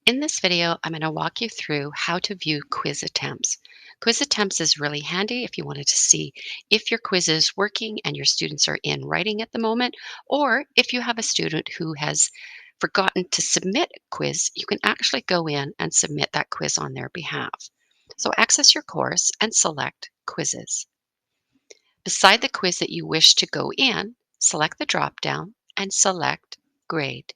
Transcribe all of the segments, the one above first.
In this video, I'm going to walk you through how to view quiz attempts. Quiz attempts is really handy if you wanted to see if your quiz is working and your students are in writing at the moment, or if you have a student who has forgotten to submit a quiz, you can actually go in and submit that quiz on their behalf. So access your course and select quizzes. Beside the quiz that you wish to go in, select the drop down and select grade.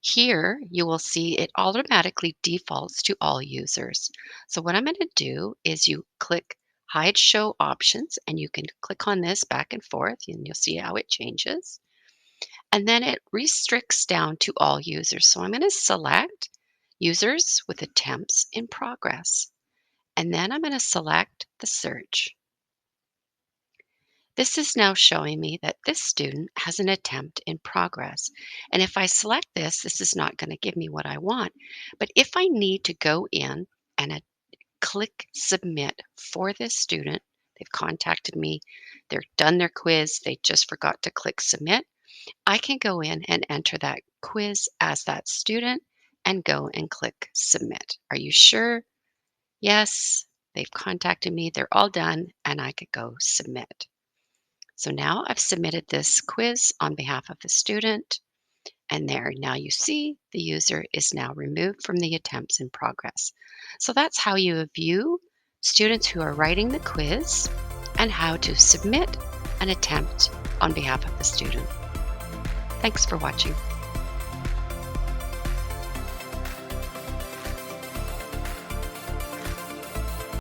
Here, you will see it automatically defaults to all users. So what I'm going to do is you click Hide Show Options, and you can click on this back and forth, and you'll see how it changes. And then it restricts down to all users. So I'm going to select Users with Attempts in Progress. And then I'm going to select the search. This is now showing me that this student has an attempt in progress. And if I select this, this is not going to give me what I want. But if I need to go in and click submit for this student, they've contacted me, they're done their quiz, they just forgot to click submit, I can go in and enter that quiz as that student and go and click submit. Are you sure? Yes, they've contacted me, they're all done, and I could go submit. So now I've submitted this quiz on behalf of the student, and there now you see the user is now removed from the attempts in progress. So that's how you view students who are writing the quiz and how to submit an attempt on behalf of the student. Thanks for watching.